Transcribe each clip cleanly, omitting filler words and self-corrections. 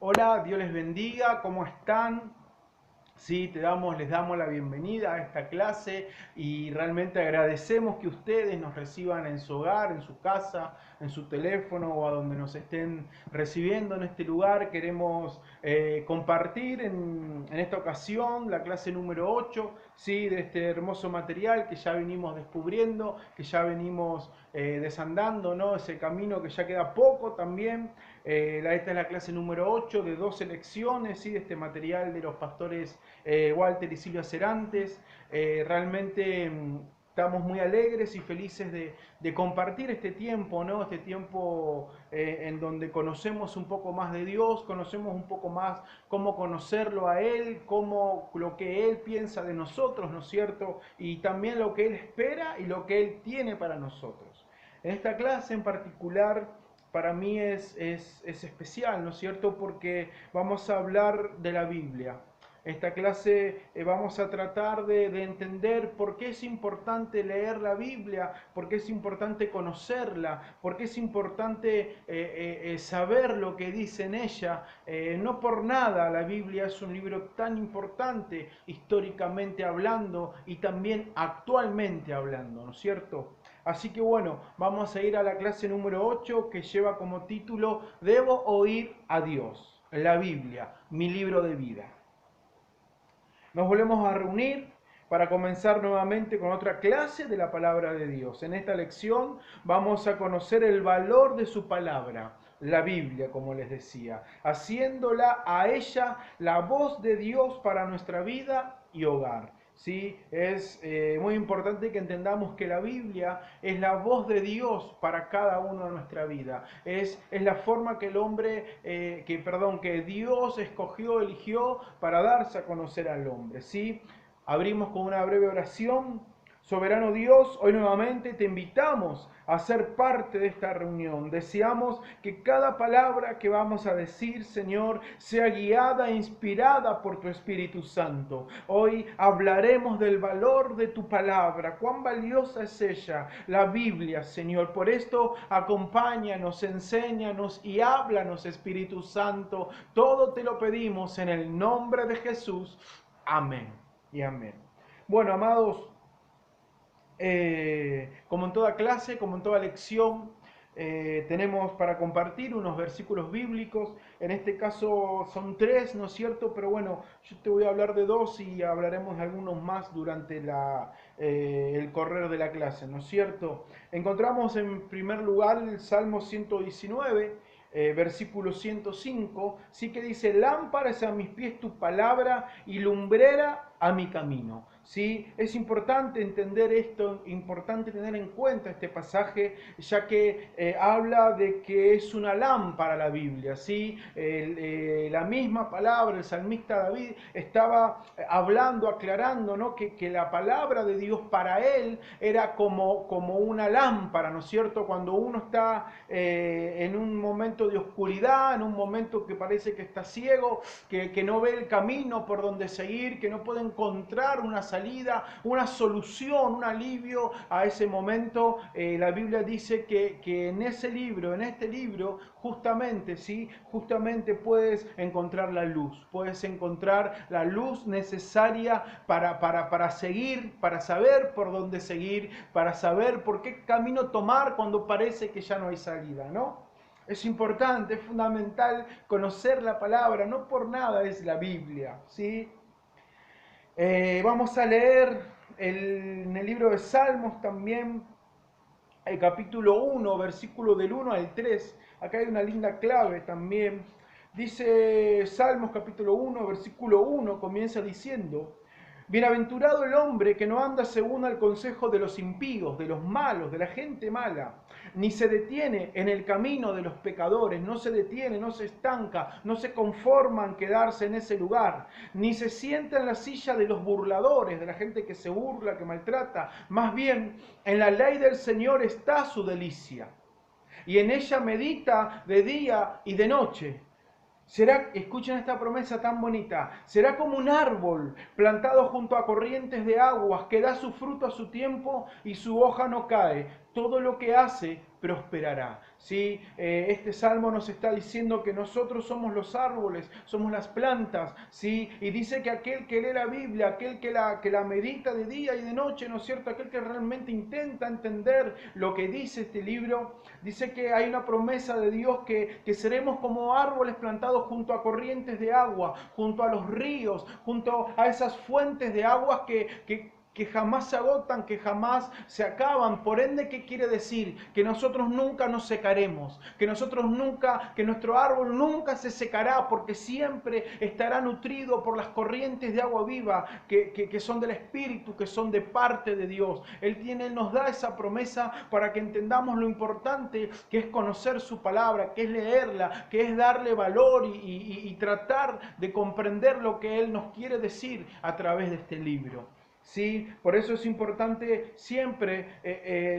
Hola, Dios les bendiga, ¿cómo están? Sí, les damos la bienvenida a esta clase y realmente agradecemos que ustedes nos reciban en su hogar, en su casa, en su teléfono o a donde nos estén recibiendo en este lugar. Queremos compartir en esta ocasión la clase número 8, ¿sí? De este hermoso material que ya venimos descubriendo, que ya venimos desandando, ¿no? Ese camino que ya queda poco también. Esta es la clase número 8 de 12 lecciones, ¿sí? De este material de los pastores Walter y Silvia Cerantes. Realmente estamos muy alegres y felices de compartir este tiempo, ¿no? Este tiempo en donde conocemos un poco más de Dios, conocemos un poco más cómo conocerlo a Él, cómo lo que Él piensa de nosotros, ¿no es cierto? Y también lo que Él espera y lo que Él tiene para nosotros. En esta clase en particular para mí es especial, ¿no es cierto? Porque vamos a hablar de la Biblia. Esta clase vamos a tratar de entender por qué es importante leer la Biblia, por qué es importante conocerla, por qué es importante saber lo que dice en ella. No por nada la Biblia es un libro tan importante históricamente hablando y también actualmente hablando, ¿no es cierto? Así que bueno, vamos a ir a la clase número 8 que lleva como título Debo oír a Dios, la Biblia, mi libro de vida. Nos volvemos a reunir para comenzar nuevamente con otra clase de la palabra de Dios. En esta lección vamos a conocer el valor de su palabra, la Biblia, como les decía, haciéndola a ella la voz de Dios para nuestra vida y hogar. ¿Sí? Es muy importante que entendamos que la Biblia es la voz de Dios para cada uno de nuestra vida. Es la forma que el hombre, que Dios escogió, eligió para darse a conocer al hombre. ¿Sí? Abrimos con una breve oración. Soberano Dios, hoy nuevamente te invitamos a ser parte de esta reunión. Deseamos que cada palabra que vamos a decir, Señor, sea guiada e inspirada por tu Espíritu Santo. Hoy hablaremos del valor de tu palabra, cuán valiosa es ella, la Biblia, Señor. Por esto, acompáñanos, enséñanos y háblanos, Espíritu Santo. Todo te lo pedimos en el nombre de Jesús. Amén y amén. Bueno, amados, como en toda clase, como en toda lección, tenemos para compartir unos versículos bíblicos. En este caso son tres, ¿no es cierto? Pero bueno, yo te voy a hablar de dos y hablaremos de algunos más durante el correr de la clase, ¿no es cierto? Encontramos en primer lugar el Salmo 119. Versículo 105, sí que dice, lámpara es a mis pies tu palabra y lumbrera a mi camino. ¿Sí? Es importante entender esto, importante tener en cuenta este pasaje, ya que habla de que es una lámpara la Biblia. ¿Sí? La misma palabra, el salmista David estaba hablando, aclarando, ¿no? que la palabra de Dios para él era como una lámpara, ¿no es cierto? Cuando uno está en un momento de oscuridad, en un momento que parece que está ciego, que no ve el camino por donde seguir, que no puede encontrar una salida, una solución, un alivio a ese momento. La Biblia dice que en ese libro, en este libro, justamente, ¿sí? Justamente puedes encontrar la luz, puedes encontrar la luz necesaria para seguir, para saber por dónde seguir, para saber por qué camino tomar cuando parece que ya no hay salida, ¿no? Es importante, es fundamental conocer la palabra, no por nada es la Biblia, ¿sí? Vamos a leer en el libro de Salmos también, el capítulo 1, versículo del 1 al 3. Acá hay una linda clave también. Dice Salmos capítulo 1, versículo 1, comienza diciendo, bienaventurado el hombre que no anda según el consejo de los impíos, de los malos, de la gente mala, ni se detiene en el camino de los pecadores, no se detiene, no se estanca, no se conforma en quedarse en ese lugar, ni se sienta en la silla de los burladores, de la gente que se burla, que maltrata. Más bien, en la ley del Señor está su delicia, y en ella medita de día y de noche. Será, escuchen esta promesa tan bonita, será como un árbol plantado junto a corrientes de aguas que da su fruto a su tiempo y su hoja no cae. todo lo que hace prosperará. ¿Sí? Este salmo nos está diciendo que nosotros somos los árboles, somos las plantas, ¿sí? Y dice que aquel que lee la Biblia, aquel que la medita de día y de noche, ¿no es cierto? Aquel que realmente intenta entender lo que dice este libro, dice que hay una promesa de Dios que seremos como árboles plantados junto a corrientes de agua, junto a los ríos, junto a esas fuentes de aguas que jamás se agotan, que jamás se acaban. Por ende, ¿qué quiere decir? Que nosotros nunca nos secaremos, que nosotros nunca, que nuestro árbol nunca se secará, porque siempre estará nutrido por las corrientes de agua viva que son del Espíritu, que son de parte de Dios. Él nos da esa promesa para que entendamos lo importante que es conocer su palabra, que es leerla, que es darle valor y tratar de comprender lo que Él nos quiere decir a través de este libro. ¿Sí? Por eso es importante siempre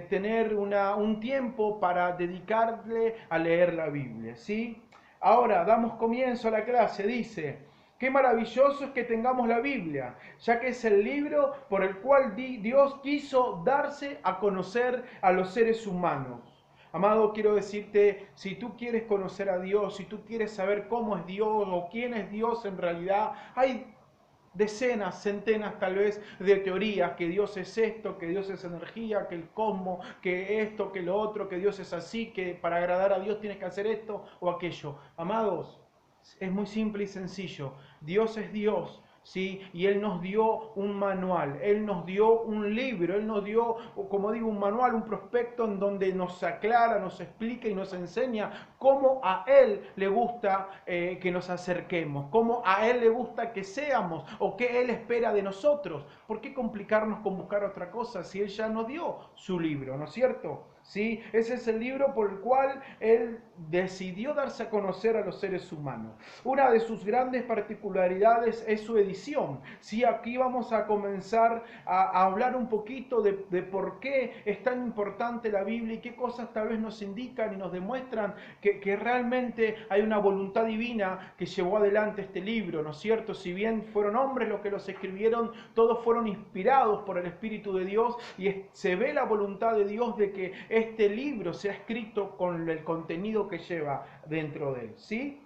tener un tiempo para dedicarle a leer la Biblia. ¿Sí? Ahora, damos comienzo a la clase. Dice, qué maravilloso es que tengamos la Biblia, ya que es el libro por el cual Dios quiso darse a conocer a los seres humanos. Amado, quiero decirte, si tú quieres conocer a Dios, si tú quieres saber cómo es Dios o quién es Dios en realidad, hay decenas, centenas tal vez de teorías, que Dios es esto, que Dios es energía, que el cosmos, que esto, que lo otro, que Dios es así, que para agradar a Dios tienes que hacer esto o aquello. Amados, es muy simple y sencillo. Dios es Dios. ¿Sí? Y Él nos dio un manual, Él nos dio un libro, Él nos dio, como digo, un manual, un prospecto en donde nos aclara, nos explica y nos enseña cómo a Él le gusta que nos acerquemos, cómo a Él le gusta que seamos o qué Él espera de nosotros. ¿Por qué complicarnos con buscar otra cosa si Él ya nos dio su libro, ¿no es cierto? ¿Sí? Ese es el libro por el cual Él decidió darse a conocer a los seres humanos. Una de sus grandes particularidades es su edición. ¿Sí? Aquí vamos a comenzar a hablar un poquito de por qué es tan importante la Biblia y qué cosas tal vez nos indican y nos demuestran que realmente hay una voluntad divina que llevó adelante este libro, ¿no es cierto? Si bien fueron hombres los que los escribieron, todos fueron inspirados por el Espíritu de Dios y se ve la voluntad de Dios de que este libro sea escrito con el contenido que lleva dentro de él, ¿sí?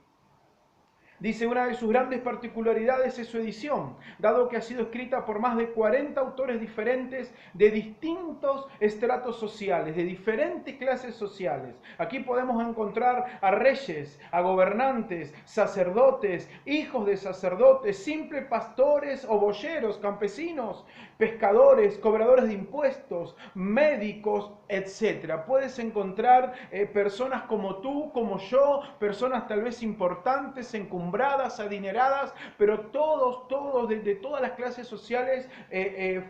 Dice, una de sus grandes particularidades es su edición, dado que ha sido escrita por más de 40 autores diferentes de distintos estratos sociales, de diferentes clases sociales. Aquí podemos encontrar a reyes, a gobernantes, sacerdotes, hijos de sacerdotes, simples pastores o boyeros, campesinos, pescadores, cobradores de impuestos, médicos, etc. Puedes encontrar personas como tú, como yo, personas tal vez importantes, encumbradas, adineradas, pero todos, de todas las clases sociales,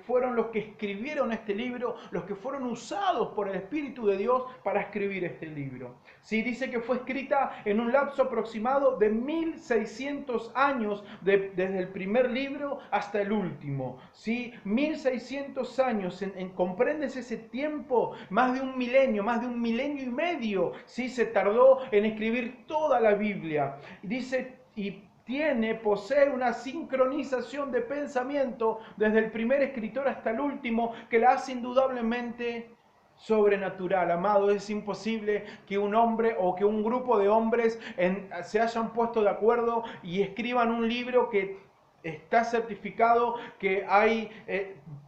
fueron los que escribieron este libro, los que fueron usados por el Espíritu de Dios para escribir este libro. Sí, dice que fue escrita en un lapso aproximado de 1600 años, desde el primer libro hasta el último. ¿Sí? 1600 años, ¿comprendes ese tiempo? Más de un milenio y medio, ¿sí? Se tardó en escribir toda la Biblia. Dice, posee una sincronización de pensamiento desde el primer escritor hasta el último, que la hace indudablemente sobrenatural. Amado, es imposible que un hombre o que un grupo de hombres se hayan puesto de acuerdo y escriban un libro que está certificado, que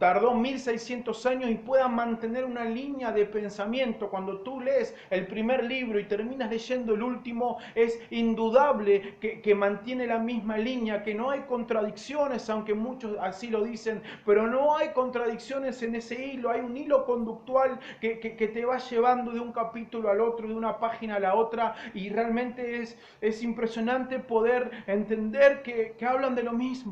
tardó 1600 años y pueda mantener una línea de pensamiento. Cuando tú lees el primer libro y terminas leyendo el último, es indudable que mantiene la misma línea, que no hay contradicciones, aunque muchos así lo dicen, pero no hay contradicciones en ese hilo. Hay un hilo conductual que te va llevando de un capítulo al otro, de una página a la otra, y realmente es impresionante poder entender que hablan de lo mismo.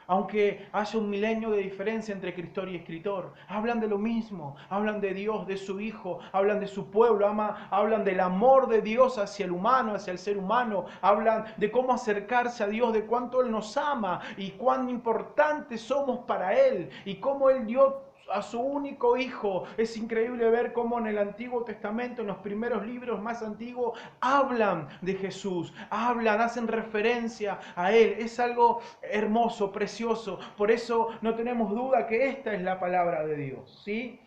Aunque haya un milenio de diferencia entre escritor y escritor, hablan de lo mismo, hablan de Dios, de su Hijo, hablan de su pueblo, hablan del amor de Dios hacia el humano, hacia el ser humano, hablan de cómo acercarse a Dios, de cuánto Él nos ama y cuán importantes somos para Él y cómo Él dio a su único hijo. Es increíble ver cómo en el Antiguo Testamento, en los primeros libros más antiguos, hablan de Jesús, hacen referencia a Él. Es algo hermoso, precioso. Por eso no tenemos duda que esta es la palabra de Dios, ¿sí?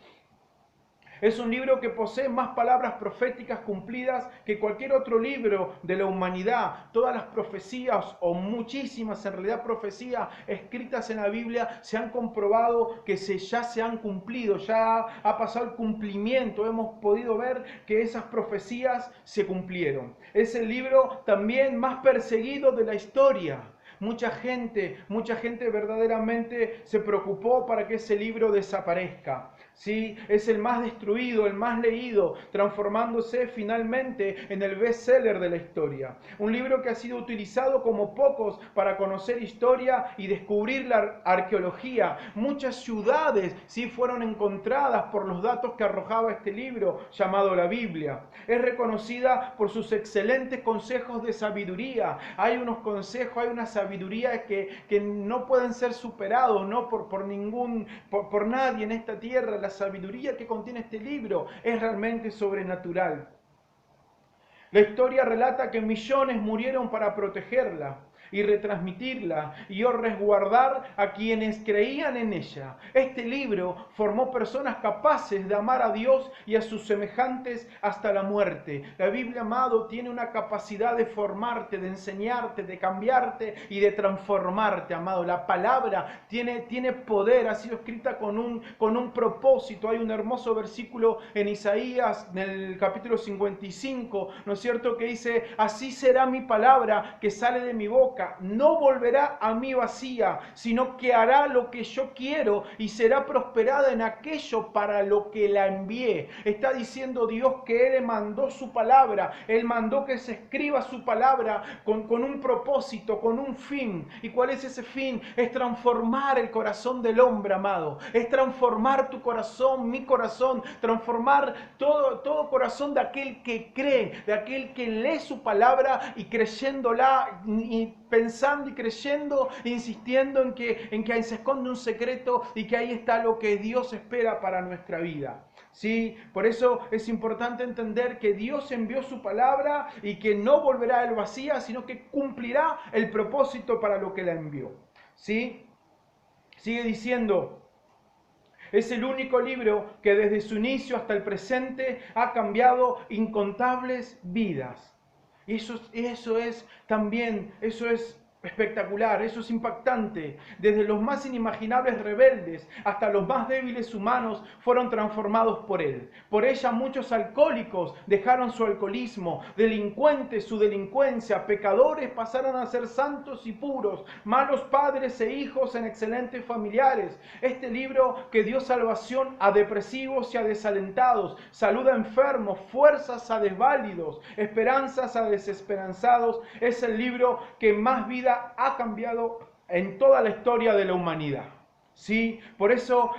Es un libro que posee más palabras proféticas cumplidas que cualquier otro libro de la humanidad. Todas las profecías, o muchísimas en realidad profecías escritas en la Biblia, se han comprobado que ya se han cumplido, ya ha pasado el cumplimiento. Hemos podido ver que esas profecías se cumplieron. Es el libro también más perseguido de la historia. Mucha gente verdaderamente se preocupó para que ese libro desaparezca. ¿Sí? Es el más destruido, el más leído, transformándose finalmente en el bestseller de la historia. Un libro que ha sido utilizado como pocos para conocer historia y descubrir la arqueología. Muchas ciudades sí fueron encontradas por los datos que arrojaba este libro llamado la Biblia. Es reconocida por sus excelentes consejos de sabiduría. Hay unos consejos, hay una sabiduría que no pueden ser superados, ¿no? por nadie en esta tierra. La sabiduría que contiene este libro es realmente sobrenatural. La historia relata que millones murieron para protegerla y retransmitirla y resguardar a quienes creían en ella. Este libro formó personas capaces de amar a Dios y a sus semejantes hasta la muerte. La Biblia, amado, tiene una capacidad de formarte, de enseñarte, de cambiarte y de transformarte, amado. La palabra tiene poder, ha sido escrita con un propósito. Hay un hermoso versículo en Isaías, en el capítulo 55, ¿no es cierto?, que dice: así será mi palabra que sale de mi boca. No volverá a mí vacía, sino que hará lo que yo quiero y será prosperada en aquello para lo que la envié. Está diciendo Dios que Él mandó su palabra, Él mandó que se escriba su palabra con un propósito, con un fin. ¿Y cuál es ese fin? Es transformar el corazón del hombre, amado. Es transformar tu corazón, mi corazón, transformar todo corazón de aquel que cree, de aquel que lee su palabra y creyéndola y pensando y creyendo, insistiendo en que ahí se esconde un secreto y que ahí está lo que Dios espera para nuestra vida. ¿Sí? Por eso es importante entender que Dios envió su palabra y que no volverá a él vacía, sino que cumplirá el propósito para lo que la envió. ¿Sí? Sigue diciendo: es el único libro que desde su inicio hasta el presente ha cambiado incontables vidas. Y eso es espectacular, eso es impactante. Desde los más inimaginables rebeldes hasta los más débiles humanos fueron transformados por Él. Por ella muchos alcohólicos dejaron su alcoholismo, delincuentes su delincuencia, pecadores pasaron a ser santos y puros, malos padres e hijos en excelentes familiares. Este libro que dio salvación a depresivos y a desalentados, salud a enfermos, fuerzas a desválidos, esperanzas a desesperanzados, es el libro que más vida ha cambiado en toda la historia de la humanidad. ¿Sí? Por eso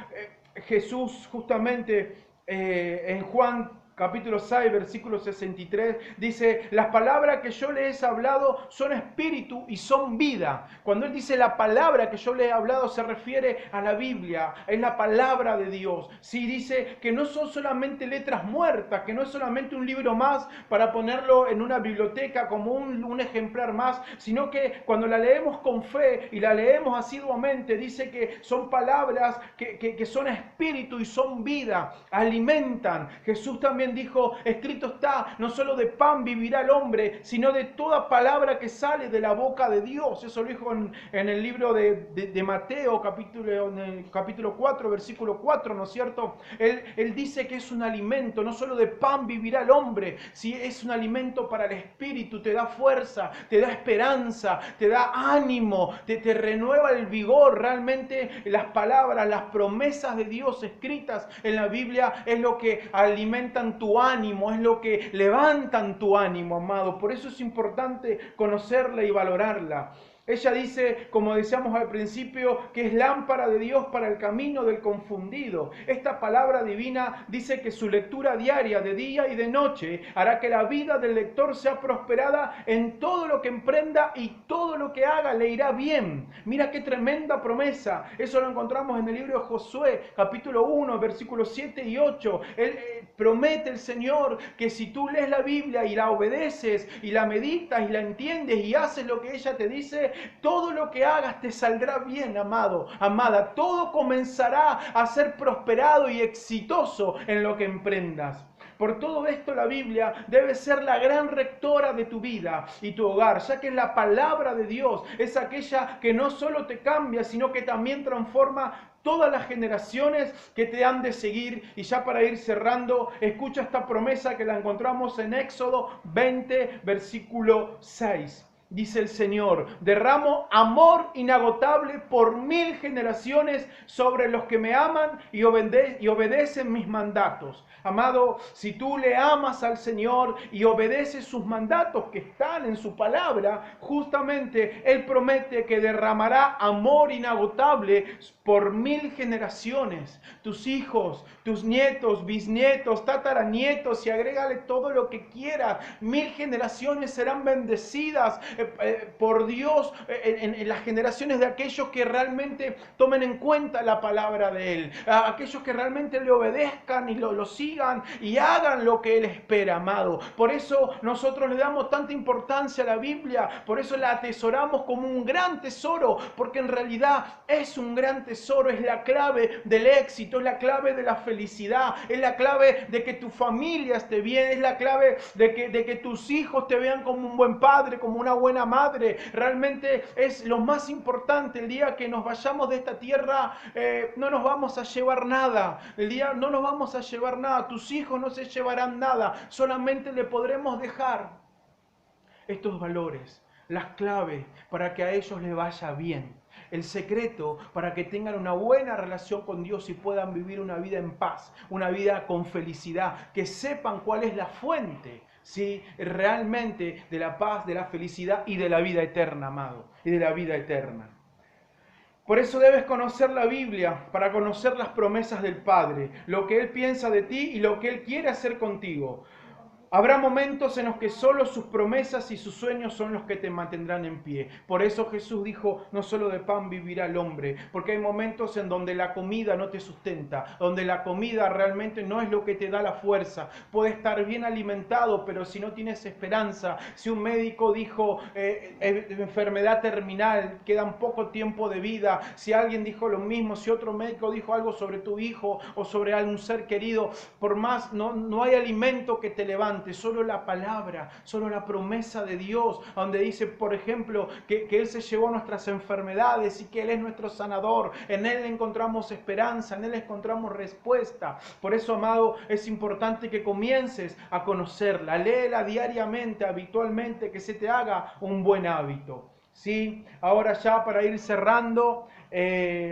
Jesús justamente en Juan capítulo 6, versículo 63, dice: las palabras que yo les he hablado son espíritu y son vida. Cuando Él dice la palabra que yo les he hablado, se refiere a la Biblia, es la palabra de Dios. Sí, dice que no son solamente letras muertas, que no es solamente un libro más para ponerlo en una biblioteca como un ejemplar más, sino que cuando la leemos con fe y la leemos asiduamente, dice que son palabras que son espíritu y son vida, alimentan. Jesús también dijo: escrito está, no solo de pan vivirá el hombre, sino de toda palabra que sale de la boca de Dios. Eso lo dijo en el libro de Mateo, en el capítulo 4, versículo 4, ¿no es cierto? Él dice que es un alimento, no solo de pan vivirá el hombre, si es un alimento para el espíritu, te da fuerza, te da esperanza, te da ánimo, te renueva el vigor. Realmente las palabras, las promesas de Dios escritas en la Biblia es lo que alimentan tu ánimo, es lo que levantan tu ánimo, amado. Por eso es importante conocerla y valorarla. Ella dice, como decíamos al principio, que es lámpara de Dios para el camino del confundido. Esta palabra divina dice que su lectura diaria de día y de noche hará que la vida del lector sea prosperada en todo lo que emprenda y todo lo que haga le irá bien. Mira qué tremenda promesa. Eso lo encontramos en el libro de Josué, capítulo 1, versículos 7 y 8. Promete el Señor que si tú lees la Biblia y la obedeces y la meditas y la entiendes y haces lo que ella te dice, todo lo que hagas te saldrá bien, amado, amada. Todo comenzará a ser prosperado y exitoso en lo que emprendas. Por todo esto la Biblia debe ser la gran rectora de tu vida y tu hogar, ya que la palabra de Dios es aquella que no solo te cambia, sino que también transforma todas las generaciones que te han de seguir. Y ya para ir cerrando, escucha esta promesa que la encontramos en Éxodo 20, versículo 6. Dice el Señor: derramo amor inagotable por 1000 generaciones sobre los que me aman y obedecen mis mandatos. Amado, si tú le amas al Señor y obedeces sus mandatos que están en su palabra, justamente Él promete que derramará amor inagotable por 1000 generaciones. Tus hijos, tus nietos, bisnietos, tataranietos, y agrégale todo lo que quieras. 1000 generaciones serán bendecidas por Dios en las generaciones de aquellos que realmente tomen en cuenta la palabra de Él, aquellos que realmente le obedezcan y lo sigan y hagan lo que Él espera, amado. Por eso nosotros le damos tanta importancia a la Biblia, por eso la atesoramos como un gran tesoro, porque en realidad es un gran tesoro, es la clave del éxito, es la clave de la felicidad, es la clave de que tu familia esté bien, es la clave de que tus hijos te vean como un buen padre, como una buena madre. Realmente es lo más importante. El día que nos vayamos de esta tierra, no nos vamos a llevar nada. El día no nos vamos a llevar nada. Tus hijos no se llevarán nada. Solamente le podremos dejar estos valores, las claves para que a ellos les vaya bien. El secreto para que tengan una buena relación con Dios y puedan vivir una vida en paz, una vida con felicidad, que sepan cuál es la fuente, ¿sí?, realmente de la paz, de la felicidad y de la vida eterna, amado, y de la vida eterna. Por eso debes conocer la Biblia, para conocer las promesas del Padre, lo que Él piensa de ti y lo que Él quiere hacer contigo. Habrá momentos en los que solo sus promesas y sus sueños son los que te mantendrán en pie. Por eso Jesús dijo: no solo de pan vivirá el hombre, porque hay momentos en donde la comida no te sustenta, donde la comida realmente no es lo que te da la fuerza. Puedes estar bien alimentado, pero si no tienes esperanza, si un médico dijo enfermedad terminal, quedan poco tiempo de vida, si alguien dijo lo mismo, si otro médico dijo algo sobre tu hijo o sobre algún ser querido, por más no hay alimento que te levante. Solo la palabra, solo la promesa de Dios, donde dice, por ejemplo, que Él se llevó nuestras enfermedades y que Él es nuestro sanador. En Él encontramos esperanza, en Él encontramos respuesta. Por eso, amado, es importante que comiences a conocerla, léela diariamente, habitualmente, que se te haga un buen hábito. ¿Sí? Ahora ya para ir cerrando,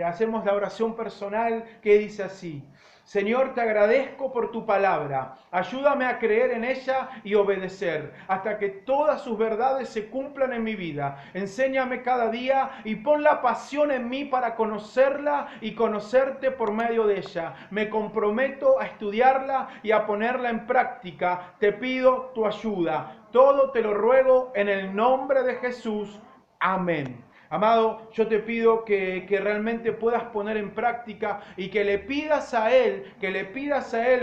hacemos la oración personal que dice así: Señor, te agradezco por tu palabra. Ayúdame a creer en ella y obedecer hasta que todas sus verdades se cumplan en mi vida. Enséñame cada día y pon la pasión en mí para conocerla y conocerte por medio de ella. Me comprometo a estudiarla y a ponerla en práctica. Te pido tu ayuda. Todo te lo ruego en el nombre de Jesús. Amén. Amado, yo te pido que realmente puedas poner en práctica y que le pidas a Él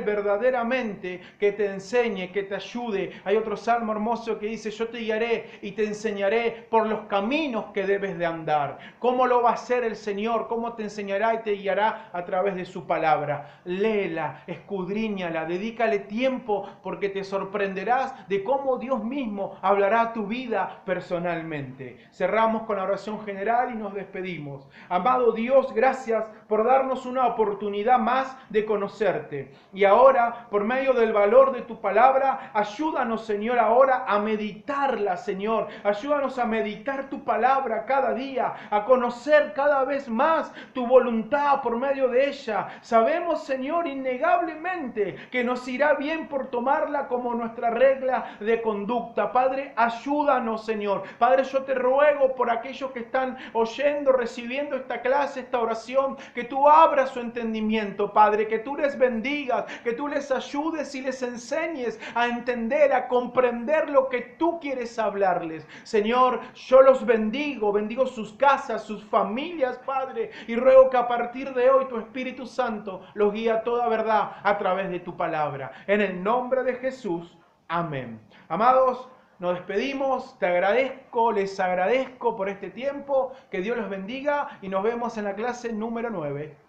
verdaderamente que te enseñe, que te ayude. Hay otro salmo hermoso que dice: yo te guiaré y te enseñaré por los caminos que debes de andar. ¿Cómo lo va a hacer el Señor? ¿Cómo te enseñará y te guiará? A través de su palabra. Léela, escudriñala, dedícale tiempo, porque te sorprenderás de cómo Dios mismo hablará a tu vida personalmente. Cerramos con la oración general y nos despedimos. Amado Dios, gracias por darnos una oportunidad más de conocerte. Y ahora, por medio del valor de tu palabra, ayúdanos, Señor, ahora a meditarla, Señor. Ayúdanos a meditar tu palabra cada día, a conocer cada vez más tu voluntad por medio de ella. Sabemos, Señor, innegablemente que nos irá bien por tomarla como nuestra regla de conducta. Padre, ayúdanos, Señor. Padre, yo te ruego por aquellos que están oyendo, recibiendo esta clase, esta oración, que tú abras su entendimiento, Padre, que tú les bendigas, que tú les ayudes y les enseñes a entender, a comprender lo que tú quieres hablarles. Señor, yo los bendigo sus casas, sus familias, Padre, y ruego que a partir de hoy tu Espíritu Santo los guíe a toda verdad a través de tu palabra. En el nombre de Jesús, amén. Amados, Nos despedimos, te agradezco, les agradezco por este tiempo, que Dios los bendiga y nos vemos en la clase número 9.